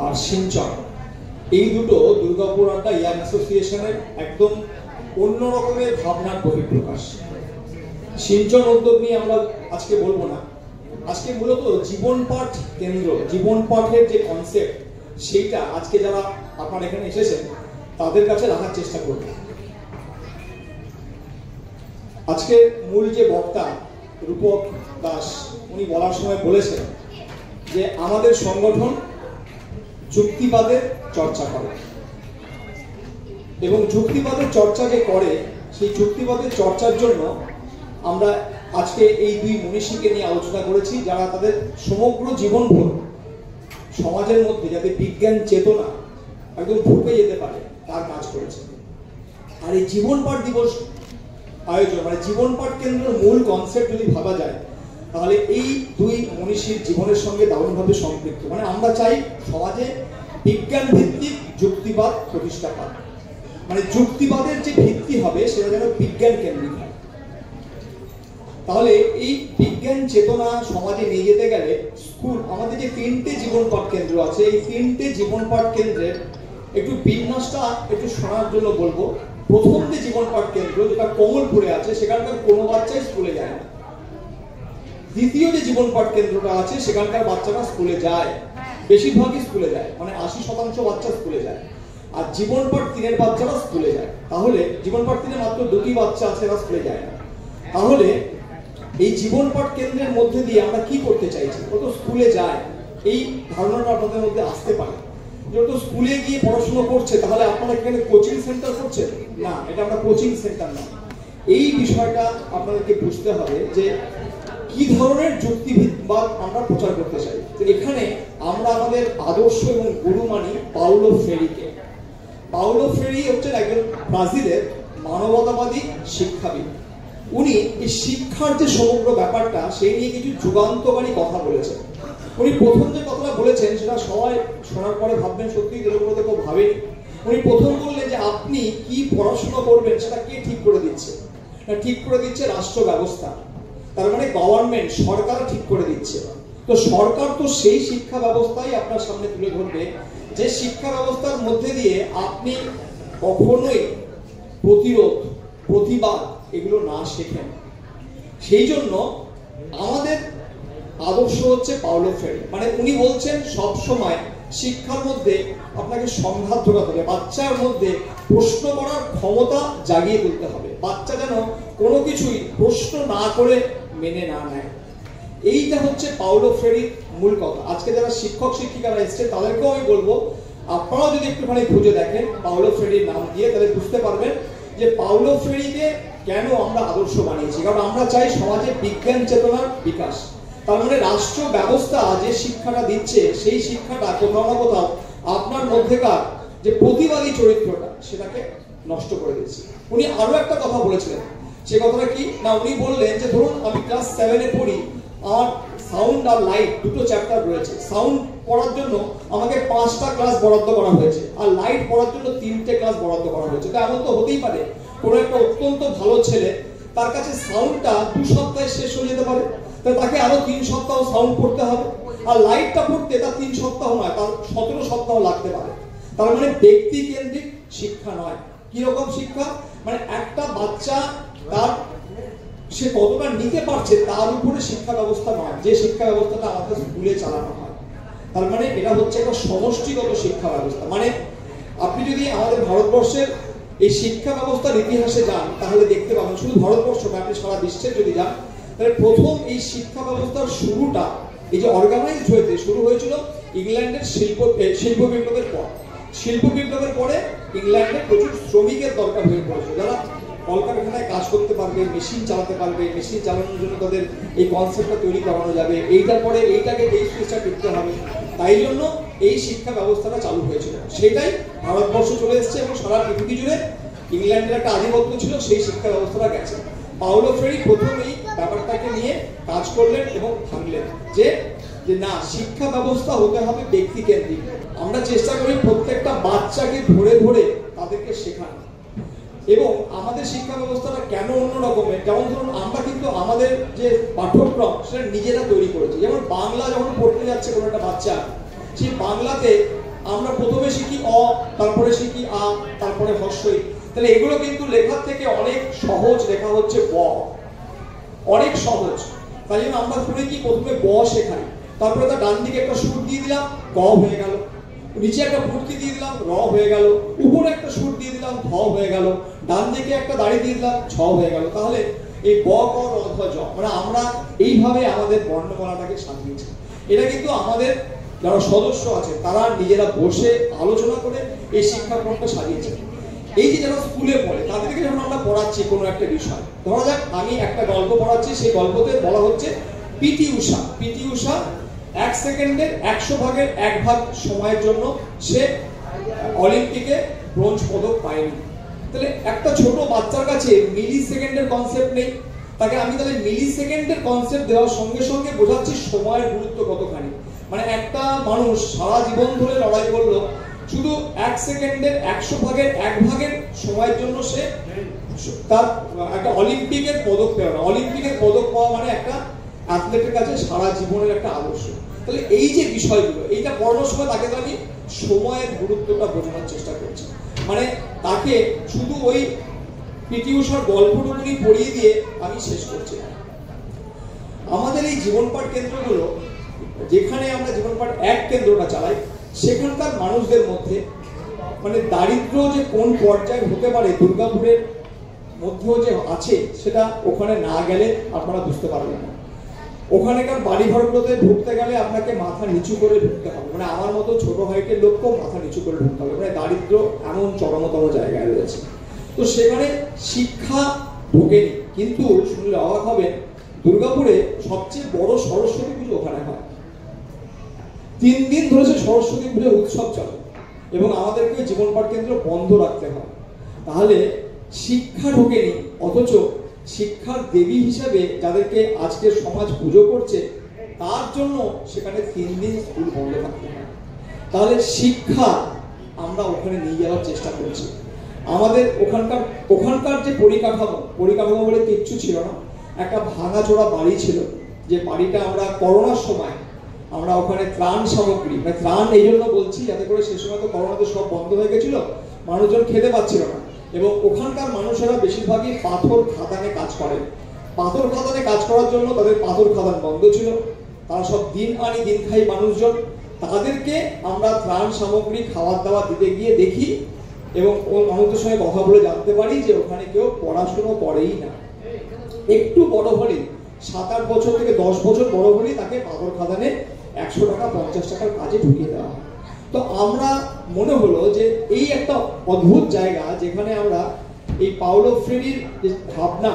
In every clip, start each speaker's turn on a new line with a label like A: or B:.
A: আর সিঞ্চন, এই দুটো দুর্গাপুর আড্ডা ইয়াং অ্যাসোসিয়েশনের একদম অন্য রকমের ভাবনার বহিঃপ্রকাশ। সিঞ্চন উদ্যোগ নিয়ে আমরা আজকে বলবো না, আজকে মূলত জীবন পাঠ কেন্দ্র, জীবন পাঠের যে কনসেপ্ট সেইটা আজকে যারা আপনারা এখানে এসেছেন তাদের কাছে রাখার চেষ্টা করব। আজকে মূল যে বক্তা রূপক দাস, উনি বলার সময় বলেছেন যে আমাদের সংগঠন যুক্তিবাদের চর্চা করে এবং যুক্তিবাদের চর্চা যে করে সেই যুক্তিবাদের চর্চার জন্য আমরা আজকে এই দুই মনীষীকে নিয়ে আলোচনা করেছি, যারা তাদের সমগ্র জীবনভর সমাজের মধ্যে যাতে বিজ্ঞান চেতনা একদম ঢুকে যেতে পারে তার কাজ করেছে। আর এই জীবন পাঠ দিবস আয়োজন মানে জীবন পাঠ কেন্দ্রের মূল কনসেপ্ট যদি ভাবা যায় তাহলে এই দুই মনীষীর জীবনের সঙ্গে দারুণভাবে সম্পৃক্ত। মানে আমরা চাই সমাজে বিজ্ঞান ভিত্তিক যুক্তিবাদ প্রতিষ্ঠা পায়, মানে যুক্তিবাদের যে ভিত্তি হবে সেটা যেন বিজ্ঞান কেন্দ্রিক হয়। তাহলে এই বিজ্ঞান চেতনা সমাজে নিয়ে যেতে গেলে স্কুল, আমাদের যে 3টে জীবন পাঠ কেন্দ্র আছে, এই 3টে জীবন পাঠ কেন্দ্রের একটু বিন্যাসটা একটু শোনার জন্য বলবো। প্রথম যে জীবন পাঠ কেন্দ্র যেটা কমলপুরে আছে, সেখানকার কোনো বাচ্চাই স্কুলে যায় না। দ্বিতীয় যে জীবন পাঠ কেন্দ্রটা আছে সেখানকার বাচ্চারা স্কুলে যায়, বেশিরভাগই স্কুলে যায়, মানে 80% বাচ্চা স্কুলে যায়। আর জীবন পাঠ 3-এর বাচ্চারা স্কুলে যায়। তাহলে জীবন পাঠ 3-এ মাত্র 2টি বাচ্চা আছে, এরা স্কুলে যায় না। তাহলে এই জীবন পাঠ কেন্দ্রের মধ্যে দিয়ে আমরা কি করতে চাইছি? ও তো স্কুলে যায়, এই ধারণাটা আপনাদের মধ্যে আসতে পারে। যেহেতু স্কুলে গিয়ে পড়াশোনা করছে তাহলে আপনারা এখানে কোচিং সেন্টার করছেন না, এটা আমরা কোচিং সেন্টার না। এই বিষয়টা আপনাদেরকে বুঝতে হবে যে কি ধরনের যুক্তিবাদ আমরা প্রচার করতে চাই। তো এখানে আমরা আমাদের আদর্শ এবং গুরু মানি পাউলো ফ্রেরিকে। পাউলো ফ্রেরি হচ্ছেন একজন ব্রাজিলের মানবতাবাদী শিক্ষাবিদ। উনি এই শিক্ষার যে সমগ্র ব্যাপারটা সেই নিয়ে কিছু যুগান্তকারী কথা বলেছেন। উনি প্রথম যে কথাটা বলেছেন সেটা সবাই শোনার পরে ভাববেন সত্যি এরকম তো কেউ ভাবেনি। উনি প্রথম বললেন যে আপনি কি পড়াশোনা করবেন সেটা কে ঠিক করে দিচ্ছে? ঠিক করে দিচ্ছে রাষ্ট্র ব্যবস্থা, তার মানে গভর্নমেন্ট, সরকার ঠিক করে দিচ্ছে। তো সরকার তো সেই শিক্ষা ব্যবস্থাই আপনার সামনে তুলে ধরবে যে শিক্ষা ব্যবস্থার মধ্যে দিয়ে আপনি কখনোই প্রতিরোধ, প্রতিবাদ এগুলো না শেখেন। সেই জন্য আমাদের আদর্শ হচ্ছে পাউলো ফ্রেরি। মানে উনি বলছেন সব সময় শিক্ষার মধ্যে আপনাকে সংঘাত ঢোকাতে হবে, বাচ্চার মধ্যে প্রশ্ন করার ক্ষমতা জাগিয়ে তুলতে হবে। বাচ্চা যেন কোনো কিছুই প্রশ্ন না করে মেনে না নেয়। এইটা হচ্ছে পাউলো ফ্রেরির মূল কথা। আজকে যারা শিক্ষক শিক্ষিকারা এসছে তাদেরকেও আমি বলবো আপনারাও যদি একটুখানি খুঁজে দেখেন পাউলো ফ্রেরির নাম দিয়ে, তাহলে বুঝতে পারবেন যে পাউলো ফ্রেরিকে কেন আমরা আদর্শ বানিয়েছি। কারণ আমরা চাই সমাজে বিজ্ঞান চেতনার বিকাশ। তার মানে রাষ্ট্র ব্যবস্থা যে শিক্ষাটা দিচ্ছে সেই শিক্ষাটা কোথাও না কোথাও আপনার মধ্যেকার যে প্রতিবাদী চরিত্রটা সেটাকে নষ্ট করে দিচ্ছে। উনি আরো একটা কথা বলেছিলেন, সে কথাটা কি না, উনি বললেন যে ধরুন আমি ক্লাস 7-এ পড়ি, আমার সাউন্ড আর লাইট দুটো চ্যাপ্টার রয়েছে। সাউন্ড পড়ার জন্য আমাকে 5টা ক্লাস বরাদ্দ করা হয়েছে আর লাইট পড়ার জন্য 3টে ক্লাস বরাদ্দ করা হয়েছে। তো এমন তো হতেই পারে কোনো একটা অত্যন্ত ভালো ছেলে, তার কাছে সাউন্ডটা 2 সপ্তাহে শেষ হয়ে যেতে পারে, তাকে আরো 3 সপ্তাহ সাউন্ড পড়তে হবে। আর লাইটটা পড়তে তার 3 সপ্তাহ নয়, তার 17 সপ্তাহ লাগতে পারে। তার মানে ব্যক্তি কেন্দ্রিক শিক্ষা নয়। কি রকম শিক্ষা? মানে একটা বাচ্চা তার সে কতটা নিতে পারছে তার উপরে শিক্ষা ব্যবস্থা নয়, যে শিক্ষা ব্যবস্থাটা আমাদের স্কুলে চালানো হয়। তার মানে এটা হচ্ছে একটা সমষ্টিগত শিক্ষা ব্যবস্থা। মানে আপনি যদি আমাদের ভারতবর্ষের এই শিক্ষা ব্যবস্থার ইতিহাসে যান তাহলে দেখতে পাবেন, শুধু ভারতবর্ষ না আপনি সারা বিশ্বের যদি যান, তাহলে প্রথম এই শিক্ষা ব্যবস্থার শুরুটা এই যে অর্গানাইজড হয়েছে শুরু হয়েছিল ইংল্যান্ডের শিল্প বিপ্লবের পর। শিল্প বিপ্লবের পরে ইংল্যান্ডে প্রচুর শ্রমিকের দরকার হয়ে পড়েছে, যারা কলকারখানায় কাজ করতে পারবে, মেশিন চালাতে পারবে। মেশিন চালানোর জন্য তাদের এই কনসেপ্টটা তৈরি করানো যাবে, এইটার পরে এইটাকে এই সুইচটা টিপতে হবে। তাই জন্য এই শিক্ষা ব্যবস্থাটা চালু হয়েছিল, সেটাই ভারতবর্ষ চলে এসেছে এবং সারা পৃথিবী জুড়ে ইংল্যান্ডের একটা আধিপত্য ছিল, সেই শিক্ষা ব্যবস্থাটা গেছে। পাউলো ফ্রেরি প্রথম এই ব্যাপারটাকে নিয়ে কাজ করলেন এবং ভাঙলেন যে না, শিক্ষা ব্যবস্থা হতে হবে ব্যক্তি কেন্দ্রিক। আমরা চেষ্টা করি প্রত্যেকটা বাচ্চাকে ধরে ধরে তাদেরকে শেখানো। এবং আমাদের শিক্ষা ব্যবস্থাটা কেন অন্য রকমের, যেমন ধরুন আমরা কিন্তু আমাদের যে পাঠ্যক্রম সেটা নিজেরা তৈরি করেছি। যেমন বাংলা যখন পড়তে যাচ্ছে কোনো একটা বাচ্চা, সেই বাংলাতে আমরা প্রথমে শিখি অ, তারপরে শিখি আ, তারপরে হস্যই। তাহলে এগুলো কিন্তু লেখার থেকে অনেক সহজ লেখা হচ্ছে ব, অনেক সহজ। তাই জন্য আমরা শুনে কি প্রথমে ব শেখাই, তারপরে তার ডান দিকে একটা সুর দিয়ে দিলাম, ক হয়ে গেল, নিচে একটা ফুটকি দিয়ে দিলাম, র হয়ে গেল, উপরে একটা সুর দিয়ে দিলাম, ধ হয়ে গেল, ডান দিকে একটা দাড়ি দিয়ে দিলাম, ছ হয়ে গেল। তাহলে এই ব, ক, র, ধ, জ, মানে আমরা এইভাবে আমাদের বর্ণমালাটাকে সাজিয়েছি। এটা কিন্তু আমাদের যারা সদস্য আছে তারা নিজেরা বসে আলোচনা করে এই শিক্ষাক্রমটা সাজিয়েছে। এই যে যারা স্কুলে পড়ে তাদেরকে যখন আমরা পড়াচ্ছি কোনো একটা বিষয়, ধরা যাক আমি একটা গল্প পড়াচ্ছি, সেই গল্পতে বলা হচ্ছে পিটি ঊষা। পিটি ঊষা 1 সেকেন্ডের 100 ভাগের 1 ভাগ সময়ের জন্য সে অলিম্পিকে ব্রোঞ্জ পদক পায়নি। তাহলে একটা ছোট বাচ্চার কাছে মিলি সেকেন্ডের কনসেপ্ট নেই, তাকে আমি তাহলে মিলি সেকেন্ডের কনসেপ্ট দেওয়ার সঙ্গে সঙ্গে বোঝাচ্ছি সময়ের গুরুত্ব কতখানি। মানে একটা মানুষ সারা জীবন ধরে লড়াই করলো, শুধু 1 সেকেন্ডের 100 ভাগের 1 ভাগের সময়ের জন্য সে তার একটা অলিম্পিকের পদক পেল না। অলিম্পিকের পদক পাওয়া মানে একটা অ্যাথলেটের কাছে সারা জীবনের একটা আদর্শ। তাহলে এই যে বিষয়গুলো, এইটা পড়ানোর সময় তাকে তো আমি সময়ের গুরুত্বটা বোঝানোর চেষ্টা করছি। মানে তাকে শুধু ওই পিটি ঊষার গল্পটুকুনি পড়িয়ে দিয়ে আমি শেষ করছি। আমাদের এই জীবন পাঠ কেন্দ্রগুলো, যেখানে আমরা জীবন পাঠ 1 কেন্দ্রটা চালাই, সেখানকার মানুষদের মধ্যে মানে দারিদ্র যে কোন পর্যায়ে হতে পারে দুর্গাপুরের মধ্যেও যে আছে, সেটা ওখানে না গেলে আপনারা বুঝতে পারবেন না। ওখানেকার বাড়িঘরগুলোতে ঢুকতে গেলে আপনাকে মাথা নিচু করে ঢুকতে হবে, মানে আমার মতো ছোট হাইটের লোককেও মাথা নিচু করে ঢুকতে হবে, মানে দারিদ্র এমন চরমতম জায়গায় রয়েছে। তো সেখানে শিক্ষা ঢোকেনি। কিন্তু শুনলে অবাক হবেন, দুর্গাপুরে সবচেয়ে বড় সরস্বতী পুজো ওখানে হয়। 3 দিন ধরে সে সরস্বতী পুজোর উৎসব চলে এবং আমাদেরকে জীবন পাঠ কেন্দ্র বন্ধ রাখতে হয়। তাহলে শিক্ষা ঢোকেনি, অথচ শিক্ষার দেবী হিসাবে যাদেরকে আজকে সমাজ পুজো করছে তার জন্য সেখানে 3 দিন স্কুল বন্ধ থাকতে হয়। তাহলে শিক্ষা আমরা ওখানে নিয়ে যাওয়ার চেষ্টা করছি। আমাদের ওখানকার যে পরিকাঠামো বলে কিচ্ছু ছিল না। একটা ভাঙাচোরা বাড়ি ছিল, যে বাড়িটা আমরা করোনার সময় আমরা ওখানে ত্রাণ সামগ্রী, মানে ত্রাণ এই জন্য বলছি যাতে করে সে সময় তো করোনাতে সব বন্ধ হয়ে গেছিল, মানুষজন খেতে পাচ্ছিল না, এবং ওখানকার মানুষেরা বেশিরভাগই পাথর খাদানে কাজ করেন। পাথর খাদানে কাজ করার জন্য তাদের পাথর খাদান বন্ধ ছিল, তারা সব দিন আনি দিন খাই মানুষজন। তাদেরকে আমরা ত্রাণ সামগ্রী খাবার দাবার দিতে গিয়ে দেখি এবং ওই মানুষদের সঙ্গে কথা বলে জানতে পারি যে ওখানে কেউ পড়াশুনো করেই না। একটু বড় হলে 7-8 বছর থেকে 10 বছর বড় হলে তাকে পাথর খাদানে 100 টাকা 50 টাকার কাজে ঢুকিয়ে দেওয়া হয়। তো আমরা মনে হলো যে এই একটা অদ্ভুত জায়গা, যেখানে আমরা এই পাওলো ফ্রেরির যে ভাবনা,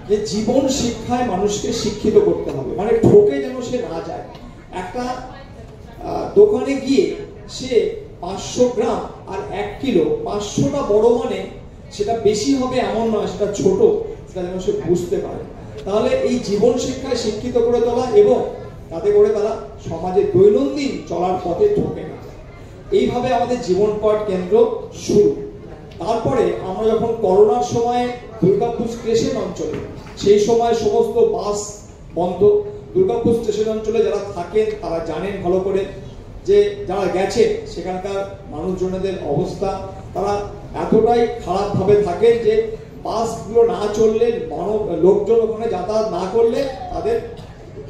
A: যে জীবন শিক্ষায় মানুষকে শিক্ষিত করতে হবে, মানে ঠকে যেন সে না যায়। একটা দোকানে গিয়ে সে 500 গ্রাম আর 1 কিলো, 500টা বড় মানে সেটা বেশি হবে এমন নয়, সেটা ছোট, সেটা যেন সে বুঝতে পারে। তাহলে এই জীবন শিক্ষায় শিক্ষিত করে তোলা এবং তাতে করে তারা সমাজে দৈনন্দিন চলার পথে ঠকে না, এইভাবে আমাদের জীবন পাঠ কেন্দ্র শুরু। তারপরে আমরা যখন করোনার সময় দুর্গাপুর স্টেশন অঞ্চলে, সেই সময় সমস্ত বাস বন্ধ। দুর্গাপুর স্টেশন অঞ্চলে যারা থাকেন তারা জানেন ভালো করে, যে যারা গেছে সেখানকার মানুষজনদের অবস্থা, তারা এতটাই খারাপভাবে থাকে যে বাসগুলো না চললে, লোকজন ওখানে যাতায়াত না করলে তাদের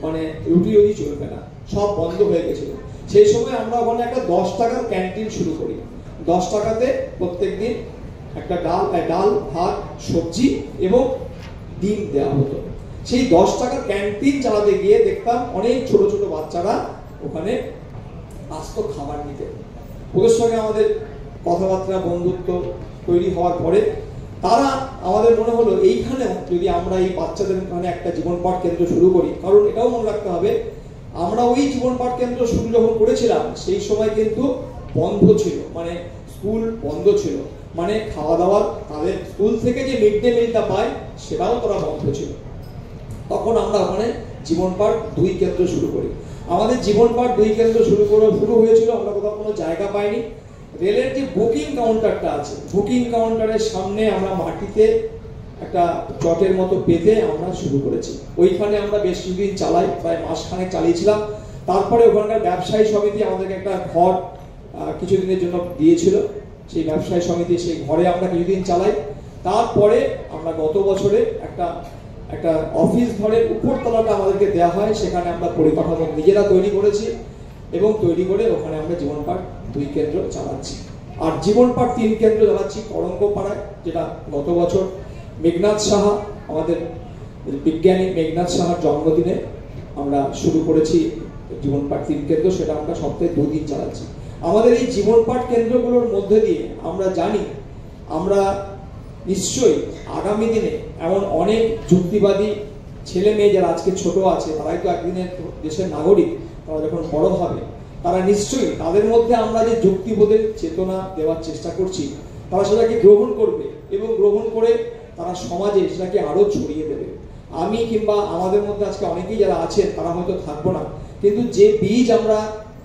A: মানে রুটি রুজি চলবে না, সব বন্ধ হয়ে গেছিল। সেই সময় আমরা ওখানে একটা 10 টাকার ক্যান্টিন শুরু করি। 10 টাকাতে প্রত্যেকদিন একটা ডাল ভাত সবজি এবং ডিম দেওয়া হতো। সেই 10 টাকার ক্যান্টিন চালাতে গিয়ে দেখতাম অনেক ছোট ছোট বাচ্চারা ওখানে আসতো খাবার নিতে। ওদের সঙ্গে আমাদের কথাবার্তা বন্ধুত্ব তৈরি হওয়ার পরে তারা আমাদের মনে হলো এইখানেও যদি আমরা এই বাচ্চাদের মানে একটা জীবন পাঠ কেন্দ্র শুরু করি। কারণ এটাও মনে রাখতে হবে, আমরা ওই জীবন পাঠ কেন্দ্র শুরু যখন করেছিলাম সেই সময় কিন্তু বন্ধ ছিল, মানে স্কুল বন্ধ ছিল, মানে খাওয়া দাওয়ার তাদের স্কুল থেকে যে মিড ডে মিলটা পায় সেটাও তারা বন্ধ ছিল। তখন আমরা ওখানে জীবন পাঠ 2 কেন্দ্র শুরু করি। আমাদের জীবন পাঠ 2 কেন্দ্র শুরু হয়েছিল, আমরা কোথাও কোনো জায়গা পাইনি। রেলের যে বুকিং কাউন্টারটা আছে, বুকিং কাউন্টারের সামনে আমরা মাটিতে একটা চটের মতো পেতে আমরা শুরু করেছি। ওইখানে আমরা বেশ কিছুদিন চালাই, প্রায় মাসখানেক চালিয়েছিলাম। তারপরে ওখানকার ব্যবসায়ী সমিতি আমাদেরকে একটা ঘর কিছুদিনের জন্য দিয়েছিল, সেই ব্যবসায়ী সমিতি সেই ঘরে আমরা কিছুদিন চালাই। তারপরে আমরা গত বছরে একটা অফিস ঘরের উপরতলাটা আমাদেরকে দেওয়া হয়, সেখানে আমরা পরিকাঠামো নিজেরা তৈরি করেছি এবং তৈরি করে ওখানে আমরা জীবন পাঠ 2 কেন্দ্র চালাচ্ছি। আর জীবন পাঠ 3 কেন্দ্র চালাচ্ছি করঙ্গপাড়ায়, যেটা গত বছর মেঘনাথ সাহা, আমাদের বিজ্ঞানী মেঘনাথ সাহার জন্মদিনে আমরা শুরু করেছি জীবন পাঠ 3 কেন্দ্র, সেটা আমরা সপ্তাহে 2 দিন চালাচ্ছি। আমাদের এই জীবন পাঠ কেন্দ্রগুলোর মধ্যে দিয়ে আমরা জানি আমরা নিশ্চয়ই আগামী দিনে এমন অনেক যুক্তিবাদী ছেলে মেয়ে যারা আজকে ছোট আছে, তারাই তো একদিনের দেশের নাগরিক, তারা যখন বড় হবে তারা নিশ্চয়ই তাদের মধ্যে আমরা যে যুক্তিবোধের চেতনা দেওয়ার চেষ্টা করছি, তারা সেটাকে গ্রহণ করবে এবং গ্রহণ করে তারা সমাজে সেটাকে আরো ছড়িয়ে দেবে। আমি কিংবা আমাদের মধ্যে আজকে অনেকেই যারা আছেন তারা হয়তো থাকবো না, কিন্তু যে বীজ আমরা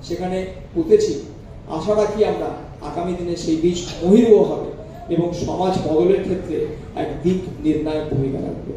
A: সেখানে পুঁতেছি, আশা রাখি আমরা আগামী দিনে সেই বীজ মহিরুহ হবে এবং সমাজ বদলের ক্ষেত্রে এক দিক নির্ণায়ক ভূমিকা রাখবে।